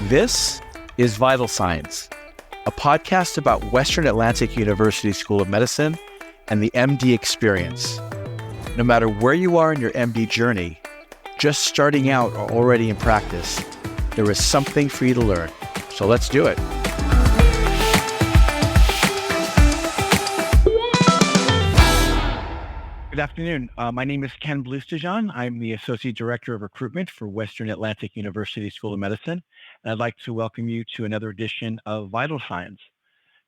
This is Vital Signs, a podcast about Western Atlantic University School of Medicine and the MD experience. No matter where you are in your MD journey, just starting out or already in practice, there is something for you to learn. So let's do it. Good afternoon. My name is Ken Bluestajan. I'm the Associate Director of Recruitment for Western Atlantic University School of Medicine, and I'd like to welcome you to another edition of Vital Signs.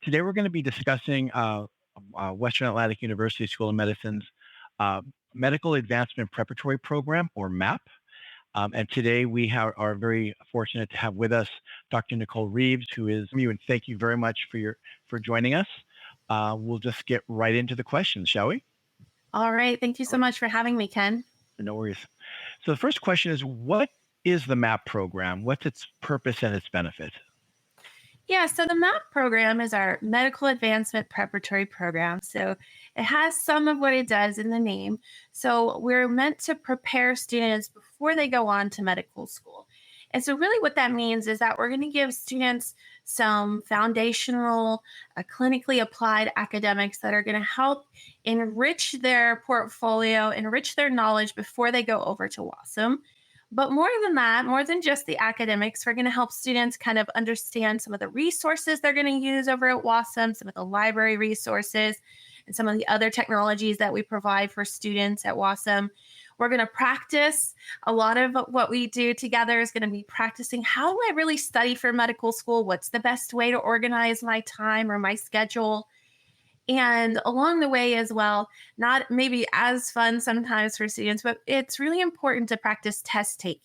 Today, we're going to be discussing Western Atlantic University School of Medicine's Medical Advancement Preparatory Program, or MAPP. And today, we are very fortunate to have with us Dr. Nicole Reeves, who is you, and thank you very much for joining us. We'll just get right into the questions, shall we? All right. Thank you so much for having me, Ken. No worries. So the first question is, what is the MAPP program? What's its purpose and its benefit? Yeah, so the MAPP program is our Medical Advancement Preparatory Program. So it has some of what it does in the name. So we're meant to prepare students before they go on to medical school. And so really what that means is that we're going to give students some foundational, clinically applied academics that are going to help enrich their portfolio, enrich their knowledge before they go over to WAUSM. But more than that, more than just the academics, we're going to help students kind of understand some of the resources they're going to use over at WAUSM, some of the library resources, and some of the other technologies that we provide for students at WAUSM. We're going to practice. A lot of what we do together is going to be practicing, how do I really study for medical school? What's the best way to organize my time or my schedule? And along the way as well, not maybe as fun sometimes for students, but it's really important to practice test taking.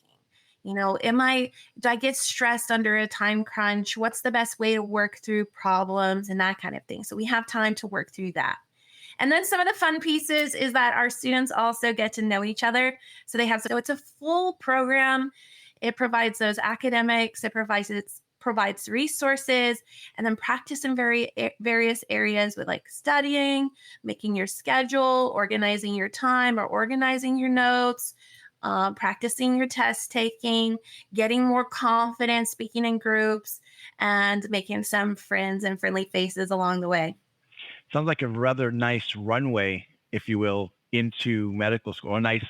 You know, do I get stressed under a time crunch? What's the best way to work through problems and that kind of thing? So we have time to work through that. And then some of the fun pieces is that our students also get to know each other. So it's a full program. It provides those academics, it provides resources, and then practice in various areas with like studying, making your schedule, organizing your time or organizing your notes, practicing your test taking, getting more confident speaking in groups, and making some friends and friendly faces along the way. Sounds like a rather nice runway, if you will, into medical school, a nice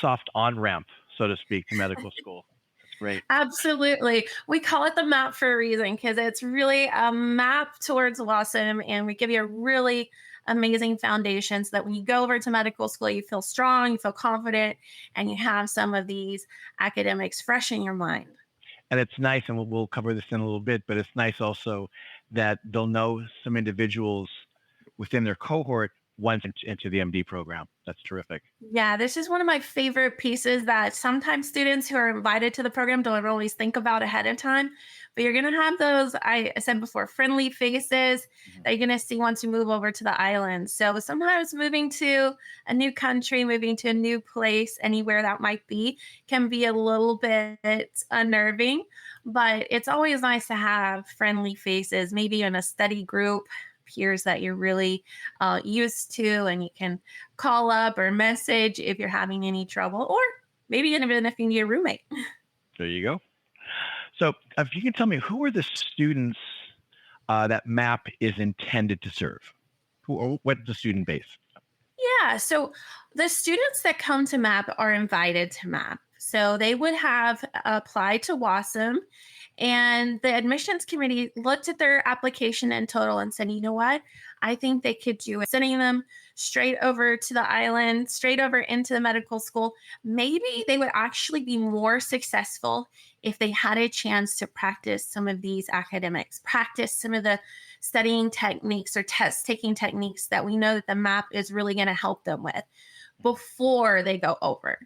soft on-ramp, so to speak, to medical school. That's great. Absolutely. We call it the MAPP for a reason, because it's really a map towards WAUSM, and we give you a really amazing foundation so that when you go over to medical school, you feel strong, you feel confident, and you have some of these academics fresh in your mind. And it's nice, and we'll cover this in a little bit, but it's nice also that they'll know some individuals within their cohort once into the MD program. That's terrific. Yeah, this is one of my favorite pieces that sometimes students who are invited to the program don't always think about ahead of time. But you're going to have those, I said before, friendly faces that you're going to see once you move over to the island. So sometimes moving to a new country, moving to a new place, anywhere that might be, can be a little bit unnerving. But it's always nice to have friendly faces, maybe in a study group, peers that you're really used to, and you can call up or message if you're having any trouble, or maybe even if you need a roommate. There you go. So if you can tell me, who are the students that MAPP is intended to serve? What's the student base? Yeah, so the students that come to MAPP are invited to MAPP. So they would have applied to WAUSM, and the admissions committee looked at their application in total and said, you know what, I think they could do it. Sending them straight over to the island, straight over into the medical school. Maybe they would actually be more successful if they had a chance to practice some of these academics, practice some of the studying techniques or test taking techniques that we know that the MAPP is really going to help them with before they go over.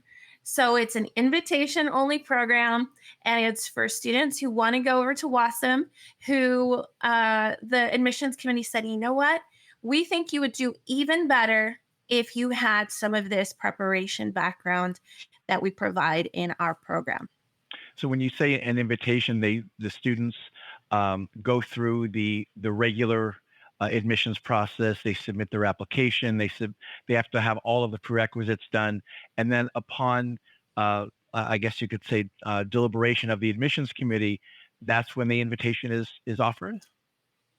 So it's an invitation-only program, and it's for students who want to go over to WAUSM, who the admissions committee said, you know what, we think you would do even better if you had some of this preparation background that we provide in our program. So when you say an invitation, the students go through the regular admissions process. They submit their application. They have to have all of the prerequisites done, and then upon I guess you could say deliberation of the admissions committee, that's when the invitation is offered?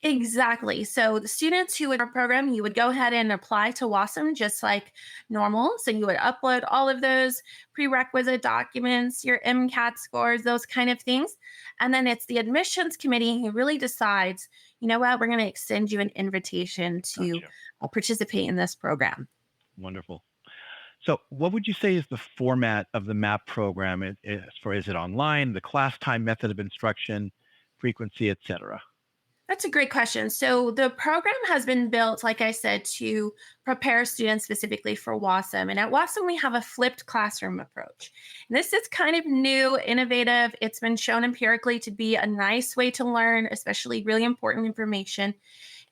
Exactly. So the students who would our program, you would go ahead and apply to WASM just like normal. So you would upload all of those prerequisite documents, your MCAT scores, those kind of things. And then it's the admissions committee who really decides, you know what, we're going to extend you an invitation to Gotcha. participate in this program. Wonderful. So, what would you say is the format of the MAP program? Is it online, the class time, method of instruction, frequency, et cetera? That's a great question. So the program has been built, like I said, to prepare students specifically for WASM. And at WASM, we have a flipped classroom approach. And this is kind of new, innovative. It's been shown empirically to be a nice way to learn, especially really important information.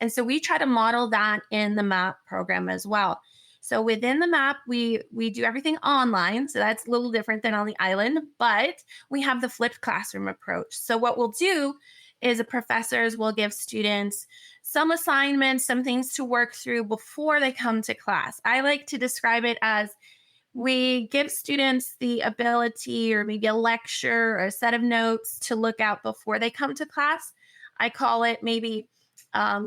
And so we try to model that in the MAP program as well. So within the MAP, we do everything online. So that's a little different than on the island, but we have the flipped classroom approach. So what we'll do is the professors will give students some assignments, some things to work through before they come to class. I like to describe it as we give students the ability or maybe a lecture or a set of notes to look out before they come to class. I call it maybe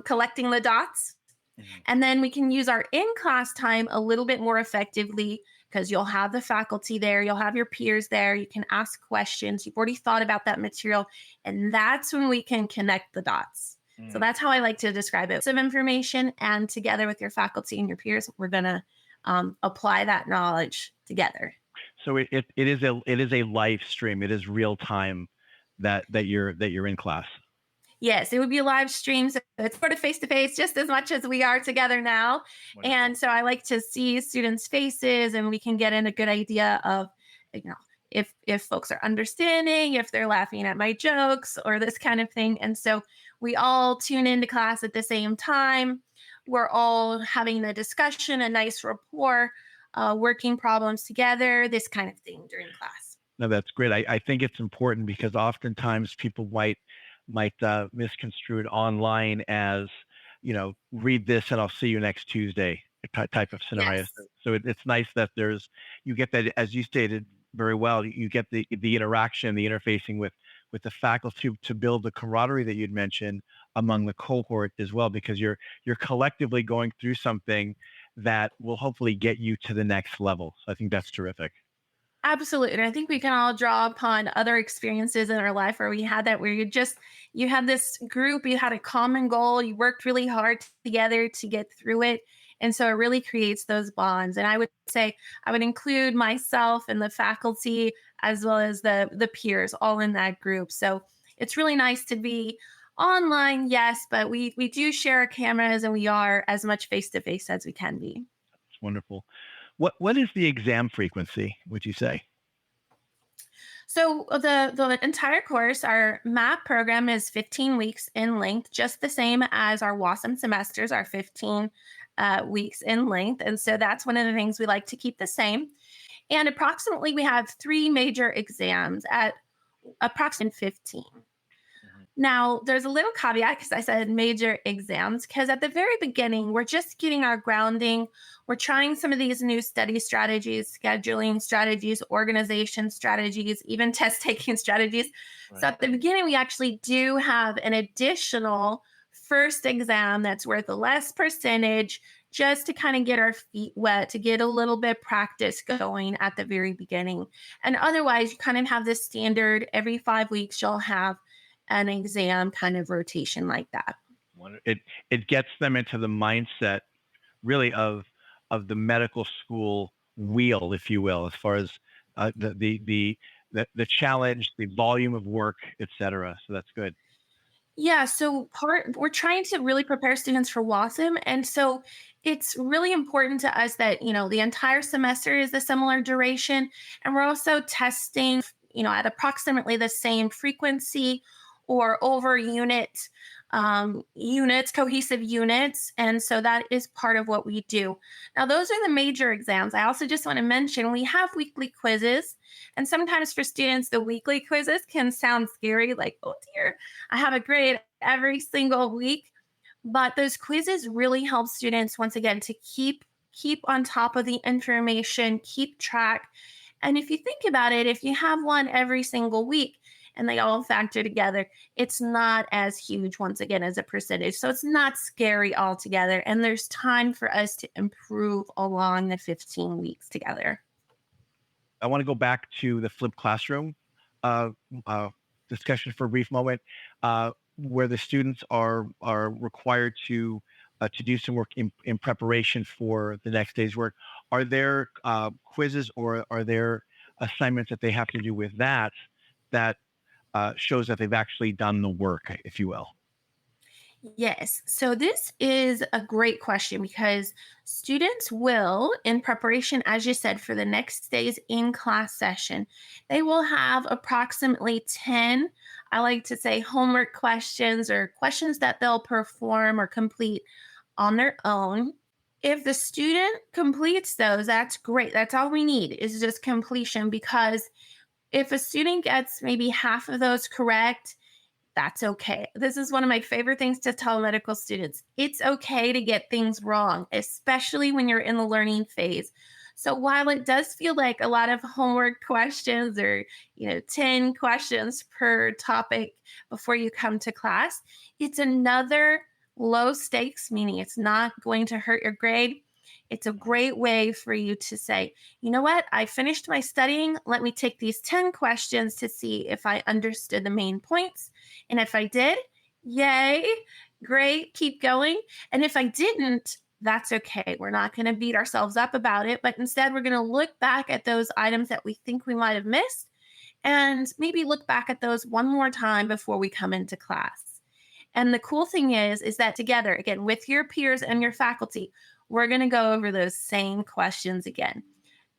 collecting the dots. Mhm. And then we can use our in class time a little bit more effectively because you'll have the faculty there, you'll have your peers there, you can ask questions, you've already thought about that material, and that's when we can connect the dots. So Mm. that's how I like to describe it. Some information, and together with your faculty and your peers, we're going to apply that knowledge together. So it is a live stream. It is real time that you're in class. Yes, it would be a live stream. So it's sort of face to face just as much as we are together now. Wonderful. And so I like to see students' faces and we can get in a good idea of, you know, if folks are understanding, if they're laughing at my jokes or this kind of thing. And so we all tune into class at the same time. We're all having a discussion, a nice rapport, working problems together, this kind of thing during class. No, that's great. I think it's important because oftentimes people might misconstrue it online as, read this and I'll see you next Tuesday type of scenario. Yes. So it's nice that you get that, as you stated very well, you get the interaction, the interfacing with the faculty to build the camaraderie that you'd mentioned among the cohort as well, because you're collectively going through something that will hopefully get you to the next level. So I think that's terrific. Absolutely. And I think we can all draw upon other experiences in our life where we had that, where you had this group, you had a common goal, you worked really hard together to get through it. And so it really creates those bonds. And I would say I would include myself and the faculty as well as the peers all in that group. So it's really nice to be online, yes, but we do share our cameras and we are as much face to face as we can be. It's wonderful. What is the exam frequency, would you say? So the entire course, our MAP program is 15 weeks in length, just the same as our WASM semesters are 15 weeks in length. And so that's one of the things we like to keep the same. And approximately we have three major exams at approximately 15. Mhm. Now, there's a little caveat because I said major exams, because at the very beginning, we're just getting our grounding. We're trying some of these new study strategies, scheduling strategies, organization strategies, even test taking strategies. So Right. at the beginning, we actually do have an additional first exam that's worth a less percentage just to kind of get our feet wet, to get a little bit practice going at the very beginning. And otherwise, you kind of have this standard every 5 weeks, you'll have an exam kind of rotation like that. It gets them into the mindset really of the medical school wheel, if you will, as far as the challenge, the volume of work, et cetera. So that's good. Yeah, so we're trying to really prepare students for WASM. And so it's really important to us that, the entire semester is a similar duration. And we're also testing, at approximately the same frequency or over units, cohesive units. And so that is part of what we do. Now, those are the major exams. I also just want to mention we have weekly quizzes. And sometimes for students, the weekly quizzes can sound scary, like, oh dear, I have a grade every single week. But those quizzes really help students, once again, to keep on top of the information, keep track. And if you think about it, if you have one every single week, and they all factor together, it's not as huge once again as a percentage. So it's not scary altogether. And there's time for us to improve along the 15 weeks together. I want to go back to the flipped classroom uh, uh, discussion for a brief moment, where the students are required to do some work in preparation for the next day's work. Are there quizzes or are there assignments that they have to do with that shows that they've actually done the work, if you will? Yes. So this is a great question because students will, in preparation, as you said, for the next day's in class session, they will have approximately 10, I like to say, homework questions or questions that they'll perform or complete on their own. If the student completes those, that's great. That's all we need is just completion because if a student gets maybe half of those correct, that's okay. This is one of my favorite things to tell medical students. It's okay to get things wrong, especially when you're in the learning phase. So while it does feel like a lot of homework questions or, 10 questions per topic before you come to class, it's another low stakes, meaning it's not going to hurt your grade. It's a great way for you to say, you know what? I finished my studying. Let me take these 10 questions to see if I understood the main points. And if I did, yay, great, keep going. And if I didn't, that's okay. We're not going to beat ourselves up about it, but instead we're going to look back at those items that we think we might have missed and maybe look back at those one more time before we come into class. And the cool thing is that together, again, with your peers and your faculty, we're going to go over those same questions again.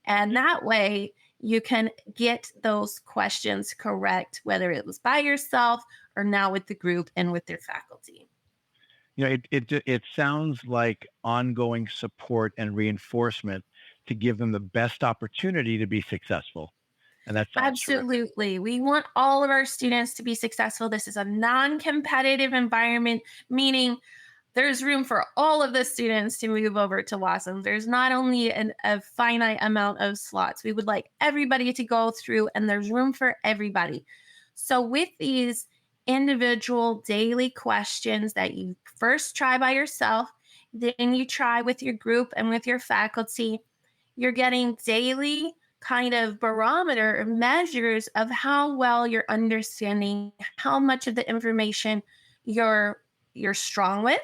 And that way you can get those questions correct, whether it was by yourself or now with the group and with your faculty. It sounds like ongoing support and reinforcement to give them the best opportunity to be successful. And that sounds terrific. Absolutely. We want all of our students to be successful. This is a non-competitive environment, meaning there's room for all of the students to move over to WAUSM. There's not only a finite amount of slots. We would like everybody to go through, and there's room for everybody. So with these individual daily questions that you first try by yourself, then you try with your group and with your faculty, you're getting daily kind of barometer measures of how well you're understanding, how much of the information you're strong with,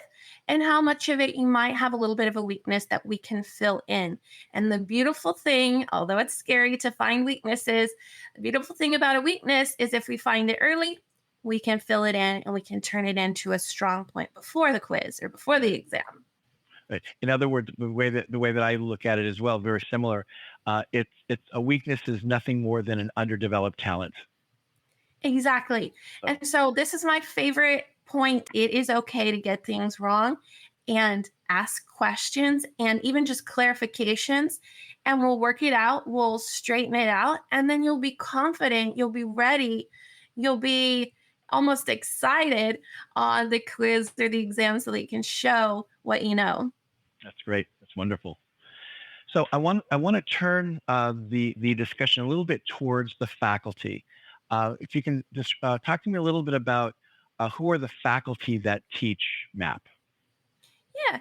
and how much of it you might have a little bit of a weakness that we can fill in. And the beautiful thing, although it's scary to find weaknesses, the beautiful thing about a weakness is if we find it early, we can fill it in and we can turn it into a strong point before the quiz or before the exam. Right. In other words, the way that I look at it as well, very similar. It's a weakness is nothing more than an underdeveloped talent. Exactly. And so this is my favorite point. It is okay to get things wrong and ask questions and even just clarifications, and we'll work it out. We'll straighten it out, and then you'll be confident. You'll be ready. You'll be almost excited on the quiz or the exam so that you can show what you know. That's great. That's wonderful. So I want to turn the discussion a little bit towards the faculty. If you can just talk to me a little bit about who are the faculty that teach MAPP? Yeah.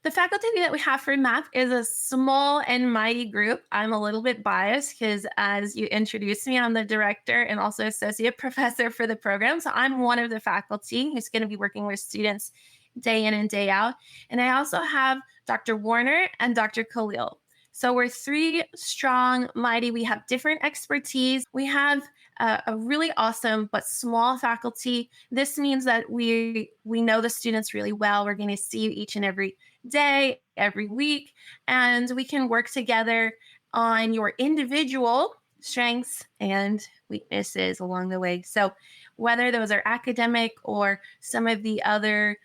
The faculty that we have for MAPP is a small and mighty group. I'm a little bit biased because as you introduced me, I'm the director and also associate professor for the program. So I'm one of the faculty who's going to be working with students day in and day out. And I also have Dr. Warner and Dr. Khalil. So we're three strong, mighty. We have different expertise. We have a really awesome but small faculty. This means that we know the students really well. We're going to see you each and every day, every week, and we can work together on your individual strengths and weaknesses along the way. So whether those are academic or some of the other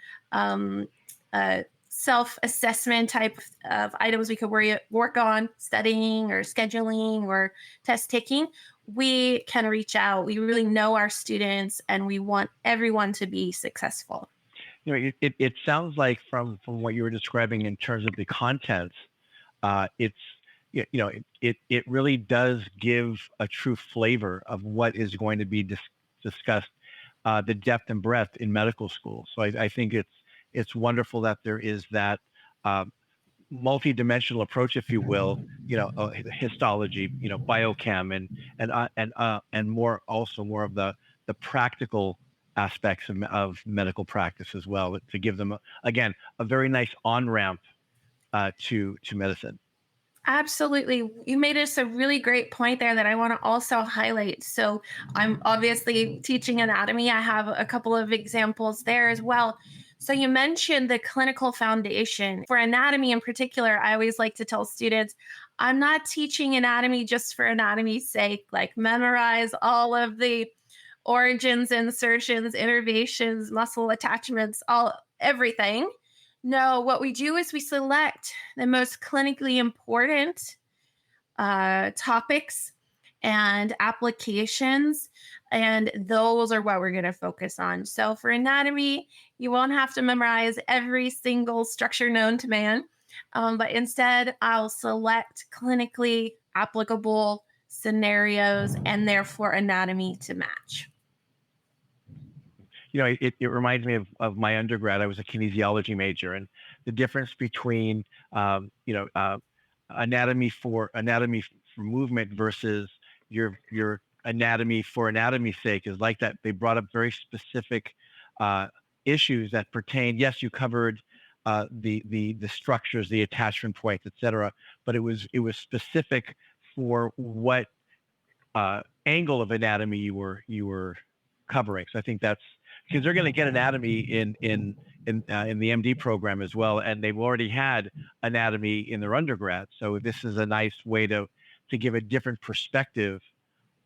self-assessment type of items we could work on, studying or scheduling or test taking, we can reach out. We really know our students and we want everyone to be successful. It sounds like from what you were describing in terms of the contents, it really does give a true flavor of what is going to be discussed the depth and breadth in medical school. So I think it's wonderful that there is that uh, multi-dimensional approach, if you will, histology, biochem, and more, also more of the practical aspects of medical practice as well, to give them again a very nice on ramp to medicine. Absolutely. You made us a really great point there that I want to also highlight. So, I'm obviously teaching anatomy. I have a couple of examples there as well. So, you mentioned the clinical foundation. For anatomy in particular, I always like to tell students I'm not teaching anatomy just for anatomy's sake, like memorize all of the origins, insertions, innervations, muscle attachments, all everything. No, what we do is we select the most clinically important topics and applications, and those are what we're going to focus on. So for anatomy, you won't have to memorize every single structure known to man, but instead, I'll select clinically applicable scenarios and therefore anatomy to match. It reminds me of my undergrad. I was a kinesiology major, and the difference between anatomy for movement versus your anatomy for anatomy's sake is like that. They brought up very specific uh, issues that pertain. Yes, you covered the structures, the attachment points, etc., but it was specific for what angle of anatomy you were covering. So I think that's because they're going to get anatomy in the MD program as well, and they've already had anatomy in their undergrad. So this is a nice way to give a different perspective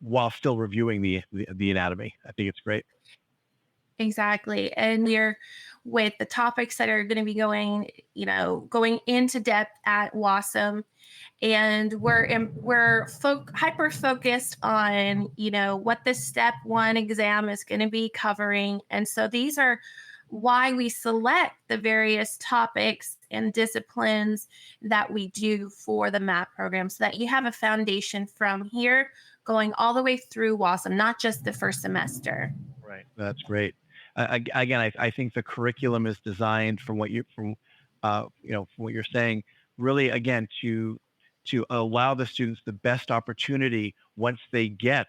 while still reviewing the anatomy. I think it's great. Exactly. And you're with the topics that are going to be going into depth at WASM, and we're hyper focused on what the step one exam is going to be covering, and so these are why we select the various topics and disciplines that we do for the MAPP program, so that you have a foundation from here going all the way through WASM, not just the first semester. Right. That's great. Again, I think the curriculum is designed from from what you're saying, really again to allow the students the best opportunity once they get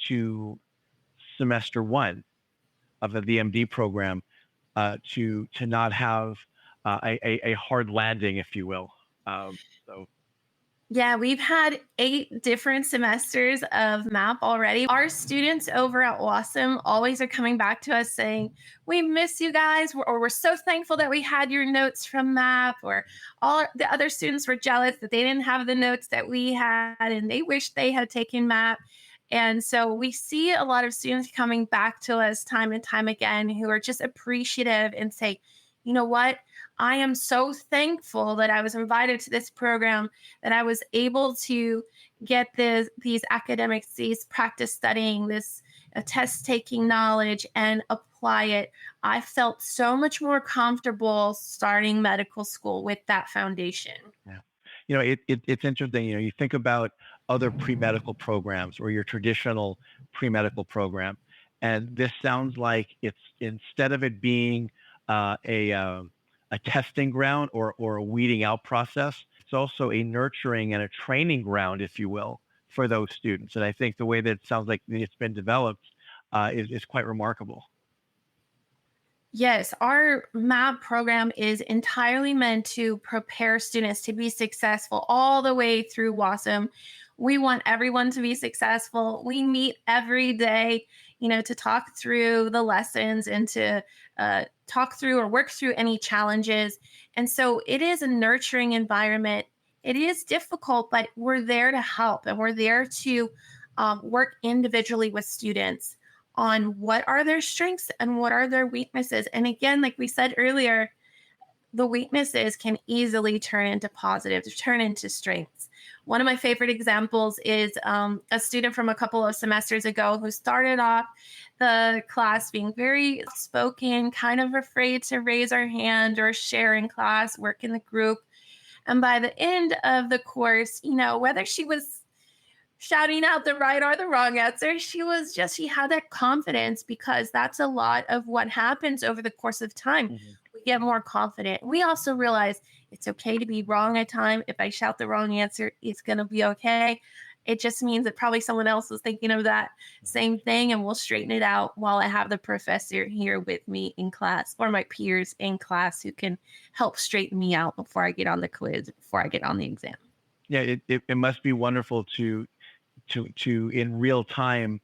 to semester one of the MD program, to not have a hard landing, if you will. So Yeah, we've had 8 different semesters of MAPP already. Our students over at WASM always are coming back to us saying, "We miss you guys," or "We're so thankful that we had your notes from MAPP," or all the other students were jealous that they didn't have the notes that we had and they wish they had taken MAPP. And so we see a lot of students coming back to us time and time again who are just appreciative and say, "You know what? I am so thankful that I was invited to this program, that I was able to get these academics, these practice studying, this test taking knowledge and apply it. I felt so much more comfortable starting medical school with that foundation." yeah, it's interesting. You think about other pre-medical programs or your traditional pre-medical program, and this sounds like it's, instead of it being a testing ground or a weeding out process, it's also a nurturing and a training ground, if you will, for those students. And I think the way that it sounds like it's been developed is quite remarkable. Yes, our MAPP program is entirely meant to prepare students to be successful all the way through WASM. We want everyone to be successful. We meet every day, to talk through the lessons and to talk through or work through any challenges. And so it is a nurturing environment. It is difficult, but we're there to help, and we're there to work individually with students on what are their strengths and what are their weaknesses. And again, like we said earlier, the weaknesses can easily turn into positives, turn into strengths. One of my favorite examples is a student from a couple of semesters ago who started off the class being very spoken, kind of afraid to raise her hand or share in class, work in the group. And by the end of the course, whether she was shouting out the right or the wrong answer. She had that confidence because that's a lot of what happens over the course of time. Mhm. We get more confident. We also realize it's okay to be wrong at time. If I shout the wrong answer, it's going to be okay. It just means that probably someone else was thinking of that same thing, and we'll straighten it out while I have the professor here with me in class or my peers in class who can help straighten me out before I get on the quiz, before I get on the exam. Yeah, it must be wonderful to in real time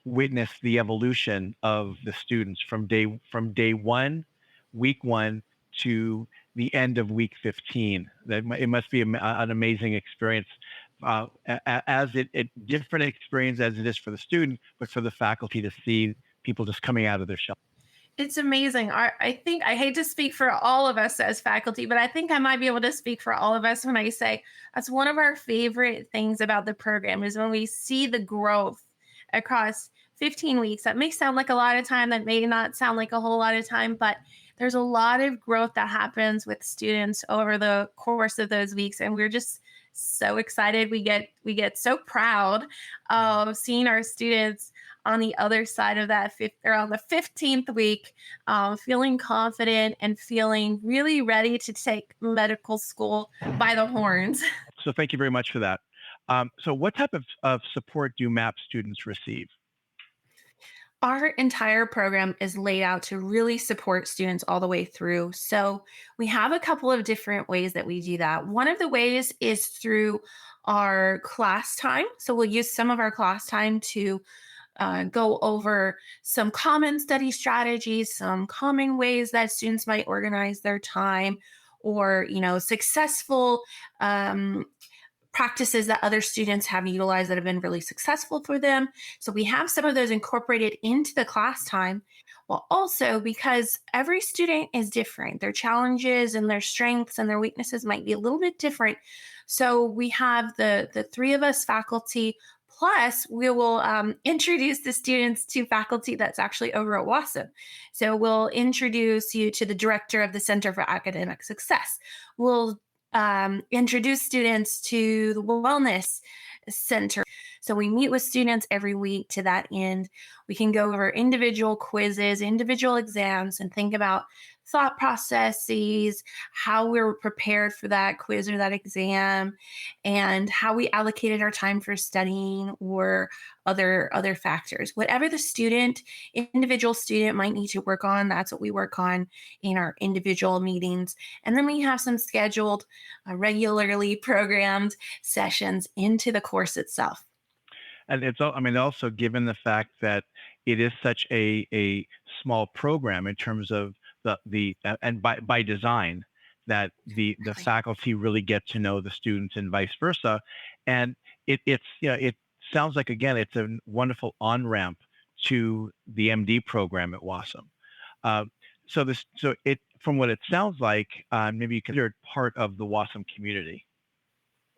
witness the evolution of the students from day one, week one to the end of week 15. It must be an amazing experience, as it different experience as it is for the student, but for the faculty to see people just coming out of their shell. It's amazing. I think I hate to speak for all of us as faculty, but I think I might be able to speak for all of us when I say that's one of our favorite things about the program is when we see the growth across 15 weeks. That may sound like a lot of time. That may not sound like a whole lot of time, but there's a lot of growth that happens with students over the course of those weeks. And we're just so excited. We get so proud of seeing our students on the other side of that fifth or on the 15th week, feeling confident and feeling really ready to take medical school by the horns. So thank you very much for that. So what type of support do MAP students receive? Our entire program is laid out to really support students all the way through. So we have a couple of different ways that we do that. One of the ways is through our class time. So we'll use some of our class time to go over some common study strategies, some common ways that students might organize their time, or successful practices that other students have utilized that have been really successful for them. So we have some of those incorporated into the class time. Well, also because every student is different, their challenges and their strengths and their weaknesses might be a little bit different. So we have the three of us faculty. Plus, we will introduce the students to faculty that's actually over at WAUSM. So we'll introduce you to the director of the Center for Academic Success. We'll introduce students to the Wellness Center. So we meet with students every week to that end. We can go over individual quizzes, individual exams, and think about thought processes, how we were prepared for that quiz or that exam, and how we allocated our time for studying or other factors. Whatever the individual student might need to work on, that's what we work on in our individual meetings. And then we have some scheduled, regularly programmed sessions into the course itself. And I mean, also given the fact that it is such a small program in terms of and by design, that the Exactly. faculty really get to know the students and vice versa. And it sounds like, again, it's a wonderful on-ramp to the MD program at WASM. So it from what it sounds like, maybe you consider it part of the WASM community.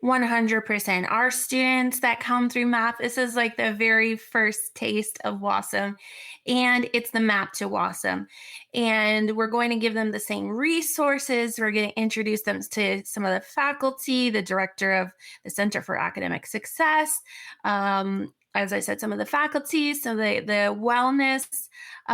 100%. Our students that come through MAPP, this is like the very first taste of WASM, and it's the MAPP to WASM. And we're going to give them the same resources. We're going to introduce them to some of the faculty, the director of the Center for Academic Success. As I said, some of the faculty, so the wellness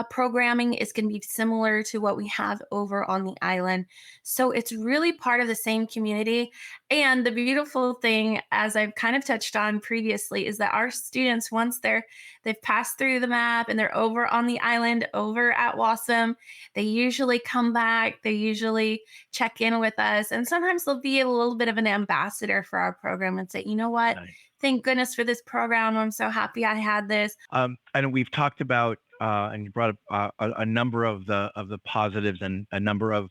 programming is going to be similar to what we have over on the island. So it's really part of the same community. And the beautiful thing, as I've kind of touched on previously, is that our students, once they've passed through the MAPP and they're over on the island, over at WASM, they usually come back. They usually check in with us. And sometimes they'll be a little bit of an ambassador for our program and say, you know what? Nice. Thank goodness for this program. I'm so happy I had this. And we've talked about, and you brought up a number of the positives and a number of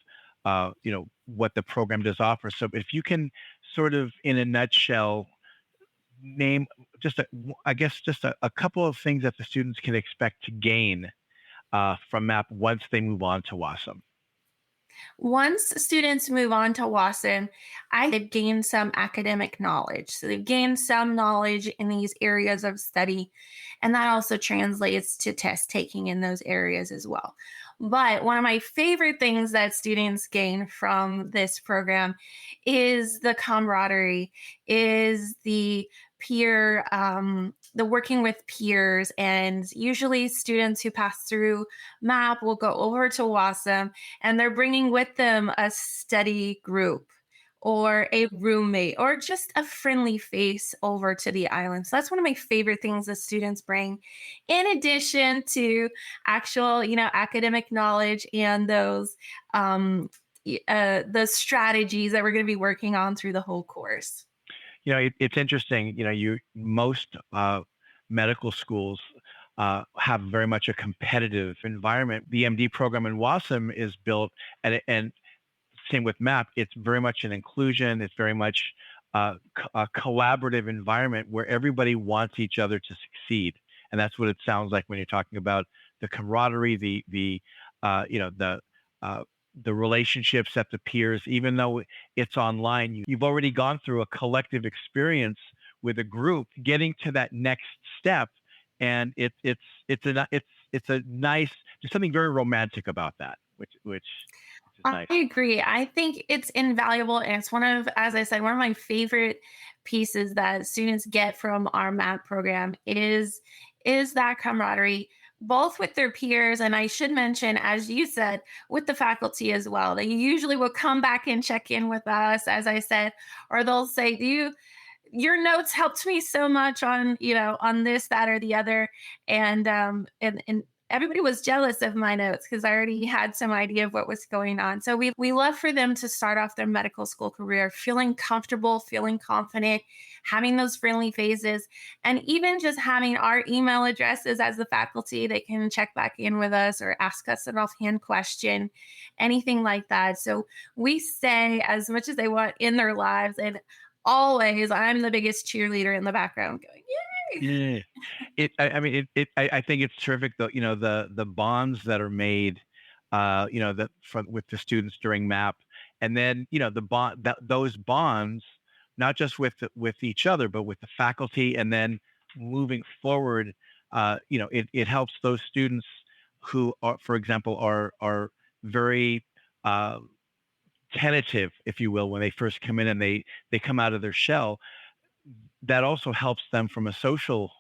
what the program does offer. So if you can sort of, in a nutshell, name just a couple of things that the students can expect to gain from MAPP once they move on to WASM. Once students move on to WASM, they've gained some academic knowledge. So they've gained some knowledge in these areas of study, and that also translates to test taking in those areas as well. But one of my favorite things that students gain from this program is the camaraderie, is the the working with peers. And usually students who pass through MAPP will go over to WAUSM, and they're bringing with them a study group or a roommate or just a friendly face over to the island. So that's one of my favorite things the students bring, in addition to actual, academic knowledge and the strategies that we're going to be working on through the whole course. It's interesting. Most medical schools have very much a competitive environment. The MD program in WASM is built, and same with MAPP. It's very much an inclusion. It's very much a collaborative environment where everybody wants each other to succeed, and that's what it sounds like when you're talking about the camaraderie, the relationships at the peers. Even though it's online, you've already gone through a collective experience with a group, getting to that next step, and it's a nice. There's something very romantic about that, which is I nice. agree. I think it's invaluable. And it's one of, as I said, one of my favorite pieces that students get from our MAPP program is that camaraderie, both with their peers. And I should mention, as you said, with the faculty as well. They usually will come back and check in with us, as I said, or they'll say, your notes helped me so much on, on this, that, or the other. And everybody was jealous of my notes because I already had some idea of what was going on. So we love for them to start off their medical school career feeling comfortable, feeling confident, having those friendly phases, and even just having our email addresses as the faculty. They can check back in with us or ask us an offhand question, anything like that. So we stay as much as they want in their lives. And always, I'm the biggest cheerleader in the background going, yay. Yeah. I think it's terrific though, the bonds that are made, that from with the students during MAPP, and then, those bonds, not just with each other, but with the faculty, and then moving forward, it helps those students who are, for example, are very, tentative, if you will, when they first come in and they come out of their shell. That also helps them from a social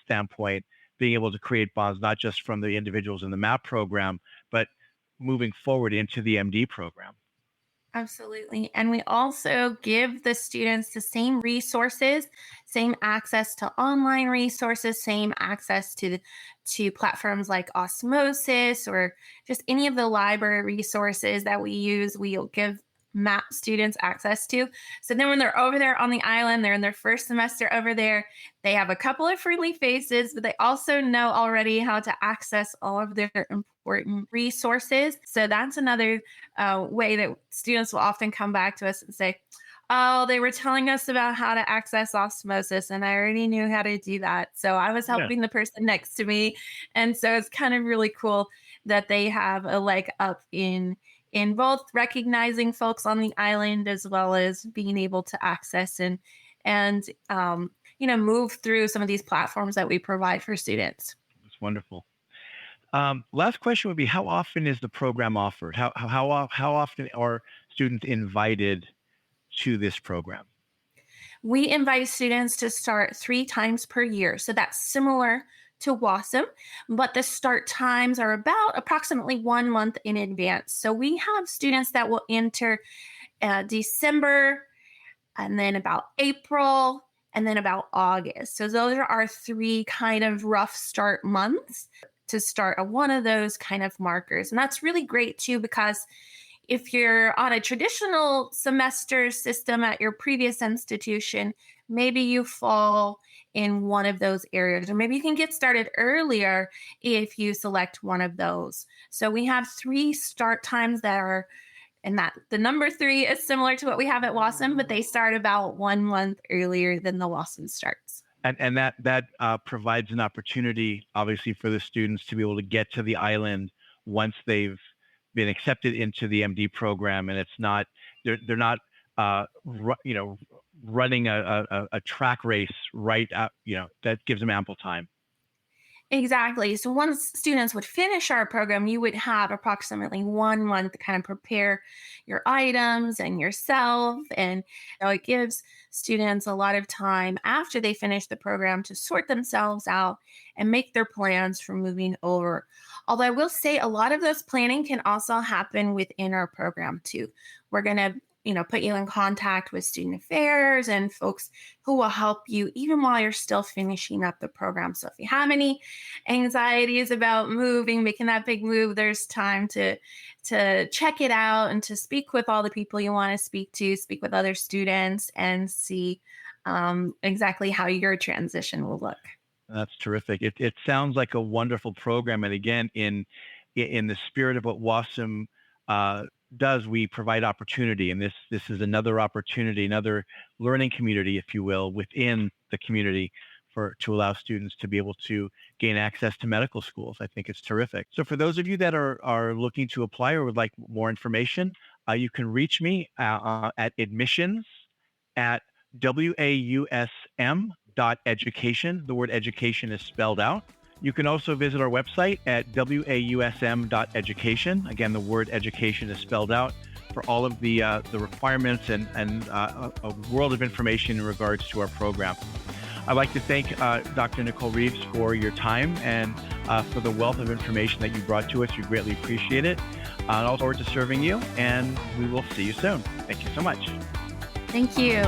standpoint, being able to create bonds, not just from the individuals in the MAPP program, but moving forward into the MD program. Absolutely. And we also give the students the same resources, same access to online resources, same access to platforms like Osmosis or just any of the library resources that we use. We'll give MAPP students access to. So then when they're over there on the island, they're in their first semester over there, they have a couple of friendly faces, but they also know already how to access all of their important resources. So that's another way that students will often come back to us and say, oh, they were telling us about how to access osmosis, and I already knew how to do that. So I was Yeah. helping the person next to me. And so it's kind of really cool that they have a leg up in both recognizing folks on the island as well as being able to access and move through some of these platforms that we provide for students. It's wonderful. Last question would be, how often is the program offered? How often are students invited to this program? We invite students to start 3 times per year. So that's similar to WASM, but the start times are about approximately 1 month in advance. So we have students that will enter December, and then about April, and then about August. So those are our 3 kind of rough start months to start one of those kind of markers. And that's really great too, because if you're on a traditional semester system at your previous institution, maybe you fall in one of those areas, or maybe you can get started earlier if you select one of those. So we have 3 start times that are, and that the number 3 is similar to what we have at WASM, but they start about 1 month earlier than the WASM starts. And that provides an opportunity, obviously, for the students to be able to get to the island once they've been accepted into the MD program, and it's not they're not running a track race right out. That gives them ample time. Exactly. So once students would finish our program, you would have approximately 1 month to kind of prepare your items and yourself. And it gives students a lot of time after they finish the program to sort themselves out and make their plans for moving over. Although I will say a lot of this planning can also happen within our program too. We're going to put you in contact with student affairs and folks who will help you even while you're still finishing up the program. So if you have any anxieties about moving, making that big move, there's time to check it out and to speak with all the people you want to speak to, speak with other students, and see exactly how your transition will look. That's terrific. It sounds like a wonderful program, and again, in the spirit of what WASM uh, does, we provide opportunity, and this is another opportunity, another learning community, if you will, within the community for to allow students to be able to gain access to medical schools. I think it's terrific. So, for those of you that are looking to apply or would like more information, you can reach me at admissions at wausm.education. The word education is spelled out. You can also visit our website at wausm.education. Again, the word education is spelled out for all of the requirements and a world of information in regards to our program. I'd like to thank Dr. Nicole Reeves for your time and for the wealth of information that you brought to us. We greatly appreciate it. I look forward to serving you, and we will see you soon. Thank you so much. Thank you.